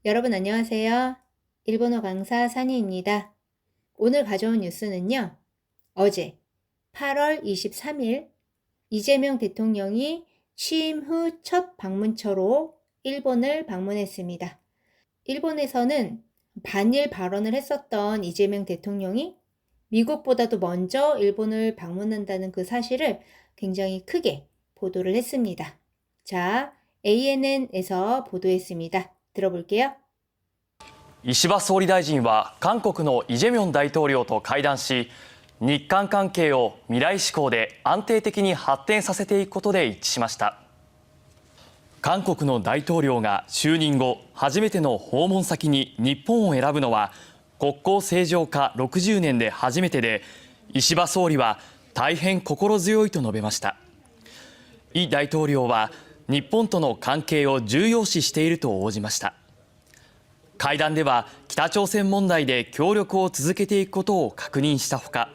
여러분 안녕하세요. 일본어 강사 산이입니다. 오늘 가져온 뉴스는요. 어제 8월 23일 이재명 대통령이 취임 후 첫 방문처로 일본을 방문했습니다. 일본에서는 반일 발언을 했었던 이재명 대통령이 미국보다도 먼저 일본을 방문한다는 그 사실을 굉장히 크게 보도를 했습니다. 자, ANN에서 보도했습니다. 들어볼게요. 石破総理大臣は韓国のイ・ジェミョン大統領と会談し、日韓関係を未来志向で安定的に発展させていくことで一致しました。韓国の大統領が就任後初めての訪問先に日本を選ぶのは国交正常化60年で初めてで、石破総理は大変心強いと述べました。イ大統領は日本との関係を重要視していると応じました。会談では北朝鮮問題で協力を続けていくことを確認したほか、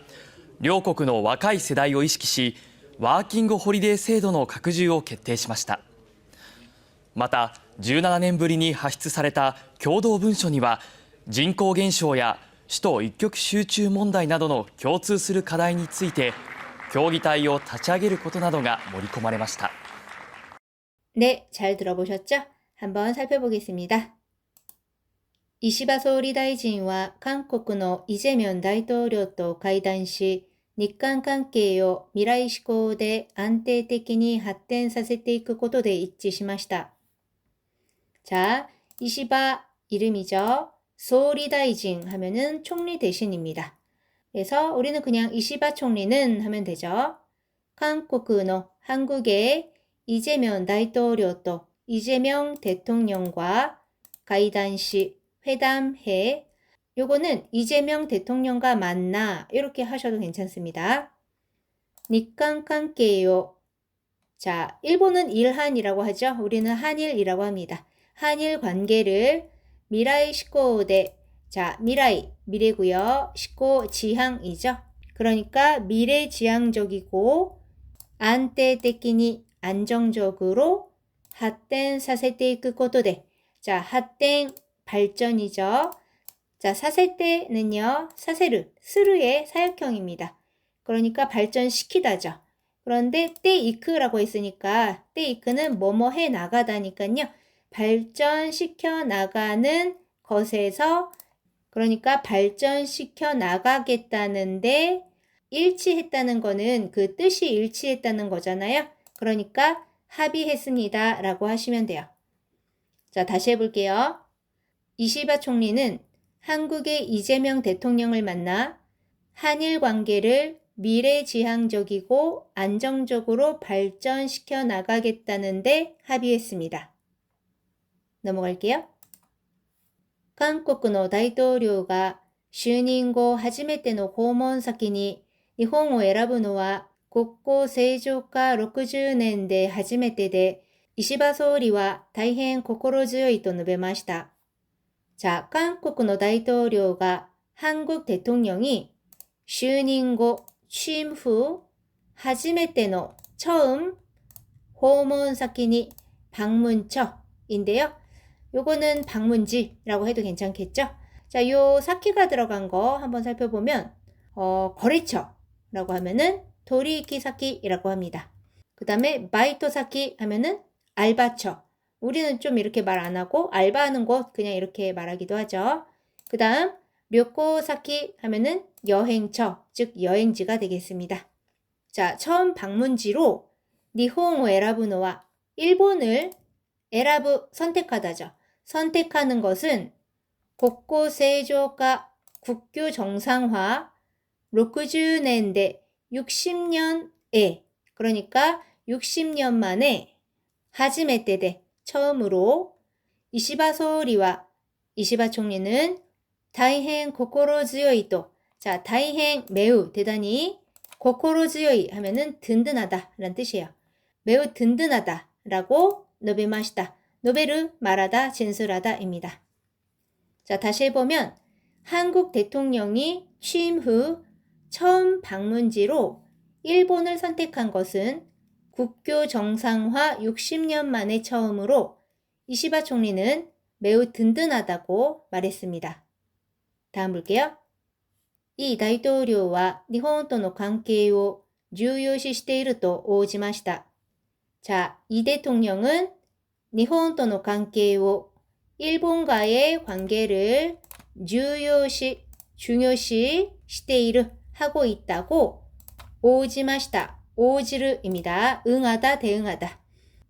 両国の若い世代を意識し、ワーキングホリデー制度の拡充を決定しました。また、17年ぶりに発出された共同文書には、人口減少や首都一極集中問題などの共通する課題について、協議体を立ち上げることなどが盛り込まれました。네, 잘 들어보셨죠? 한번 살펴보겠습니다.石破総理大臣は韓国のイ・ジェミョン大統領と会談し、日韓関係を未来志向で安定的に発展させていくことで一致しました。자, 이시바 이름이죠. 소리다이징 하면은 총리 대신입니다. 그래서 우리는 그냥 이시바 총리는 하면 되죠. 한국의 한국의 이재명 다이토리오또 이재명 대통령과 가이단시 회담해. 요거는 이재명 대통령과 만나 이렇게 하셔도 괜찮습니다.日韓関係요. 자, 일본은 일한이라고 하죠. 우리는 한일이라고 합니다. 한일 관계를 미라이 시코데. 자, 미라이 미래고요. 시코 지향이죠. 그러니까 미래지향적이고 안테테키니 안정적으로発展 사세테이크 코토데. 자,発展 발전이죠. 자, 사세테는요. 사세르, 스르의 사역형입니다. 그러니까 발전시키다죠. 그런데 때이크라고 했으니까 때이크는 뭐뭐 해 나가다니까요. 발전시켜 나가는 것에서 그러니까 발전시켜 나가겠다는데 일치했다는 거는 그 뜻이 일치했다는 거잖아요. 그러니까 합의했습니다 라고 하시면 돼요. 자, 다시 해볼게요. 이시바 총리는 한국의 이재명 대통령을 만나 한일 관계를 미래지향적이고 안정적으로 발전시켜 나가겠다는데 합의했습니다. 넘어갈게요. 한국의大統領が就任後初めての訪問先に日本を選ぶのは国交正常化60年で初めてで、石破総理は大変心強いと述べました。 자, 한국의大統領が 한국 대통령이 就任後 취임 후 初めての 처음訪問先に방문처인데요. 요거는 방문지라고 해도 괜찮겠죠? 자, 요 사키가 들어간 거 한번 살펴보면 거래처라고 하면은 도리이키 사키라고 합니다. 그 다음에 바이토 사키 하면은 알바처. 우리는 좀 이렇게 말 안 하고 알바하는 곳 그냥 이렇게 말하기도 하죠. 그 다음 료코 사키 하면은 여행처, 즉 여행지가 되겠습니다. 자, 처음 방문지로 니혼을 에라부노와 일본을 에라부 선택하다죠. 선택하는 것은 국고세조가 국교 정상화 60년대 60년에 그러니까 60년 만에 하지메테데 처음으로 이시바 소리와 이시바 총리는 다이행 고코로즈요이또 자 다이행 매우 대단히 고코로즈요이 하면은 든든하다 라는 뜻이에요. 매우 든든하다 라고 노베마시다. 노베르 말하다 진술하다입니다. 자, 다시 해보면 한국 대통령이 취임 후 처음 방문지로 일본을 선택한 것은 국교 정상화 60년 만에 처음으로 이시바 총리는 매우 든든하다고 말했습니다. 다음 볼게요. 이大統領は日本との関係を重要視していると応じました. 자, 이 대통령은 일본との関係を 일본과의 관계를 중요시している 하고 있다고 오지마시다. 오지르입니다. 응하다, 대응하다.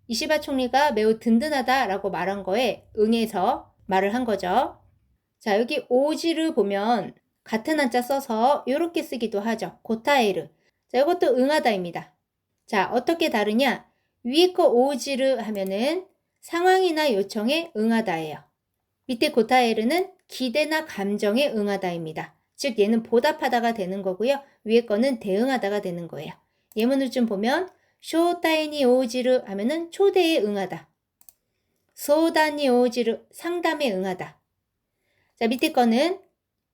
이시바 총리가 매우 든든하다 라고 말한 거에 응해서 말을 한 거죠. 자, 여기 오지르 보면 같은 한자 써서 이렇게 쓰기도 하죠. 고타에르. 자, 이것도 응하다입니다. 자, 어떻게 다르냐? 위에 거 오지르 하면은 상황이나 요청에 응하다예요. 밑에 고타에르는 기대나 감정에 응하다입니다. 즉 얘는 보답하다가 되는 거고요. 위에 거는 대응하다가 되는 거예요. 예문을 좀 보면 쇼타이니 오지르 하면은 초대에 응하다. 소다니 오지르 상담에 응하다. 자, 밑에 거는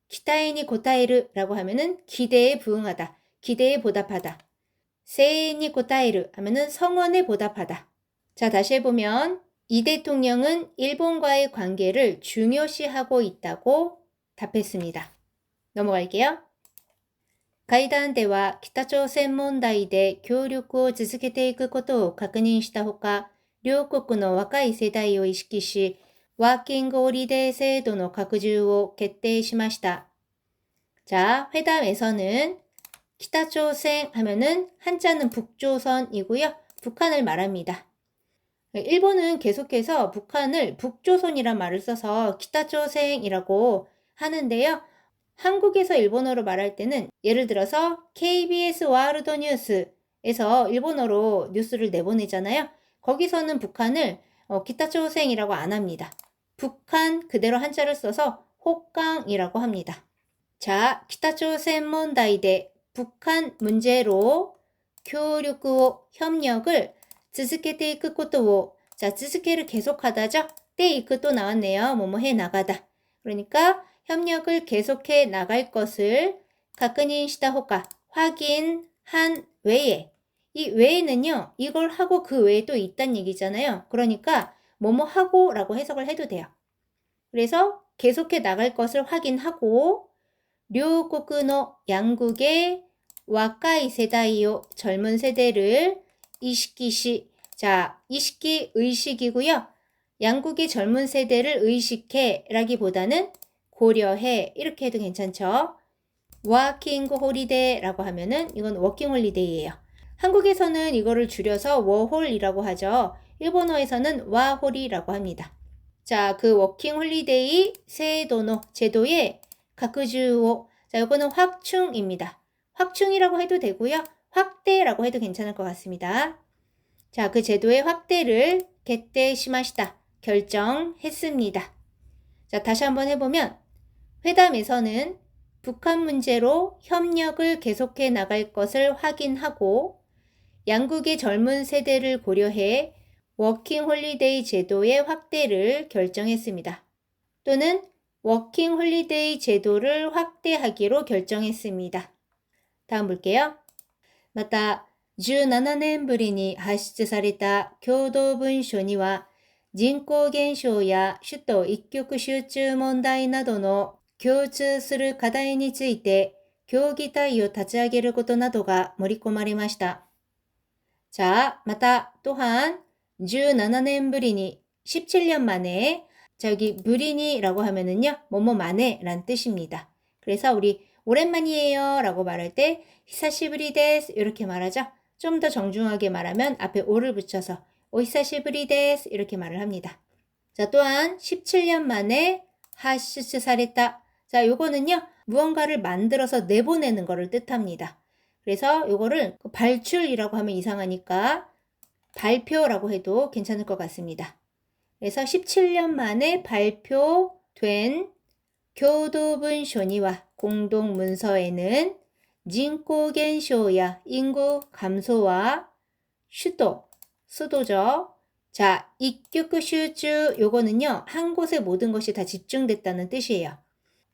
기타이니 고타에르라고 하면은 기대에 부응하다. 기대에 보답하다. 세이니 고타에르 하면은 성원에 보답하다. 자, 다시 해보면 이 대통령은 일본과의 관계를 중요시하고 있다고 답했습니다. 넘어갈게요. 会談では北朝鮮問題で協力を続けていくことを確認したほか、両国の若い世代を意識し、ワーキングホリデー制度の拡充を決定しました. 자, 회담에서는北朝鮮 하면은 한자는 북조선이고요. 북한을 말합니다. 일본은 계속해서 북한을 북조선이란 말을 써서北朝鮮이라고 하는데요. 한국에서 일본어로 말할 때는 예를 들어서 KBS 월드 뉴스에서 일본어로 뉴스를 내보내잖아요. 거기서는 북한을北朝鮮이라고 안 합니다. 북한 그대로 한자를 써서 혹강이라고 합니다. 자, 北朝鮮問題で 북한 문제로協力を 협력을 続けていくことを 자, 続け를 계속하다죠. 때 이크도 나왔네요. 뭐뭐 해 나가다. 그러니까 협력을 계속해 나갈 것을 確認したほか 확인한 외에 이 외에는요. 이걸 하고 그 외에 또 있단 얘기잖아요. 그러니까 뭐뭐 하고 라고 해석을 해도 돼요. 그래서 계속해 나갈 것을 확인하고 両国の 양국의 若い世代を 젊은 세대를 이시키시 자, 이시키 의식이고요. 양국의 젊은 세대를 의식해 라기보다는 고려해 이렇게 해도 괜찮죠. 워킹 홀리데이라고 하면은 이건 워킹 홀리데이예요. 한국에서는 이거를 줄여서 워홀이라고 하죠. 일본어에서는 와홀이라고 합니다. 자, 그 워킹 홀리데이 세도노 제도의 가쿠주오 자, 이거는 확충입니다. 확충이라고 해도 되고요. 확대라고 해도 괜찮을 것 같습니다. 자, 그 제도의 확대를決定しました. 결정했습니다. 자, 다시 한번 해보면 회담에서는 북한 문제로 협력을 계속해 나갈 것을 확인하고 양국의 젊은 세대를 고려해 워킹 홀리데이 제도의 확대를 결정했습니다. 또는 워킹 홀리데이 제도를 확대하기로 결정했습니다. 다음 볼게요. また17年ぶりに発出された共同文書には人口減少や首都一極集中問題などの共通する課題について協議体を立ち上げることなどが盛り込まれました. 자, また 또한 17年ぶりに 17년 만에 자, 여기 무리니라고 하면은요. 뭐뭐 만에 란 뜻입니다. 그래서 우리 오랜만이에요 라고 말할 때 히사시부리 데스 이렇게 말하죠. 좀 더 정중하게 말하면 앞에 오를 붙여서 오히사시부리 데스 이렇게 말을 합니다. 자, 또한 17년 만에 하시스 사레타 자, 요거는요. 무언가를 만들어서 내보내는 거를 뜻합니다. 그래서 요거를 발출이라고 하면 이상하니까 발표라고 해도 괜찮을 것 같습니다. 그래서 17년 만에 발표된 교도문쇼니와 공동문서에는 인구減少야 인구 감소와 수도죠. 자, 입격슈주 요거는요. 한 곳에 모든 것이 다 집중됐다는 뜻이에요.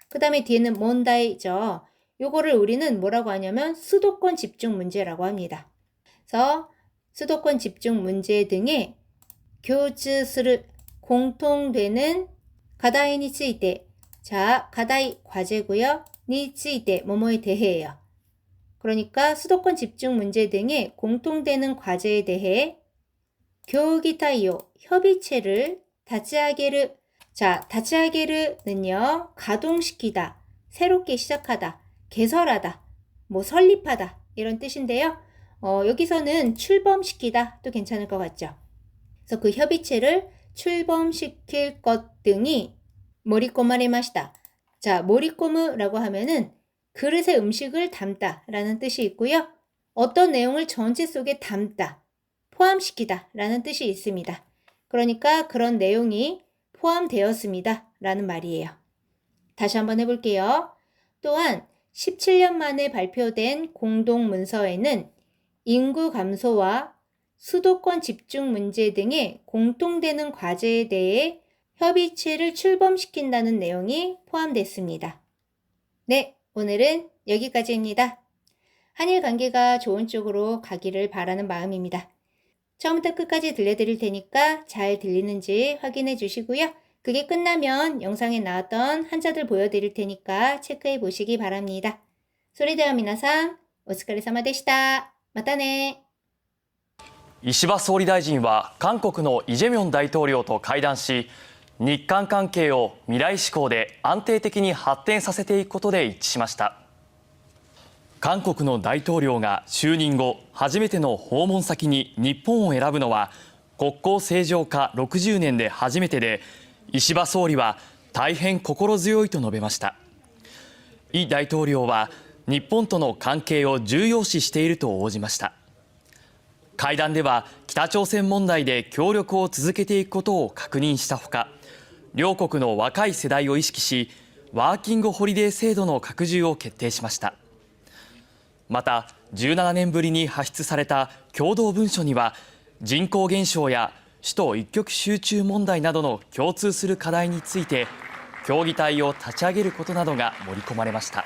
그 다음에 뒤에는 몬다이죠. 요거를 우리는 뭐라고 하냐면 수도권 집중 문제라고 합니다. 그래서 수도권 집중 문제 등의 교즈스를 공통되는 課題について. 자, 課題, 과제고요. について, 뭐뭐에 대해예요. 그러니까 수도권 집중 문제 등의 공통되는 과제에 대해 교기対応, 협의체를 다치하게르. 자, 다치하게르는요, 가동시키다, 새롭게 시작하다, 개설하다, 뭐 설립하다 이런 뜻인데요. 여기서는 출범시키다 또 괜찮을 것 같죠. 그래서 그 협의체를 출범시킬 것 등이 모리꼬마레마시다. 자, 모리꼬무라고 하면은 그릇에 음식을 담다 라는 뜻이 있고요. 어떤 내용을 전체 속에 담다, 포함시키다 라는 뜻이 있습니다. 그러니까 그런 내용이 포함되었습니다 라는 말이에요. 다시 한번 해볼게요. 또한 17년 만에 발표된 공동문서에는 인구 감소와 수도권 집중 문제 등의 공통되는 과제에 대해 협의체를 출범시킨다는 내용이 포함됐습니다. 네, 오늘은 여기까지입니다. 한일 관계가 좋은 쪽으로 가기를 바라는 마음입니다. 처음부터 끝까지 들려드릴 테니까 잘 들리는지 확인해 주시고요. 그게 끝나면 영상에 나왔던 한자들 보여드릴 테니까 체크해 보시기 바랍니다. それでは皆さん、お疲れ様でした。またね。石破総理大臣は韓国のイ・ジェミョン大統領と会談し、日韓関係を未来志向で安定的に発展させていくことで一致しました。韓国の大統領が就任後初めての訪問先に日本を選ぶのは国交正常化60年で初めてで、石破総理は大変心強いと述べました。イ大統領は日本との関係を重要視していると応じました。会談では北朝鮮問題で協力を続けていくことを確認したほか、両国の若い世代を意識し、ワーキングホリデー制度の拡充を決定しました。また、17年ぶりに発出された共同文書には、人口減少や首都一極集中問題などの共通する課題について、協議体を立ち上げることなどが盛り込まれました。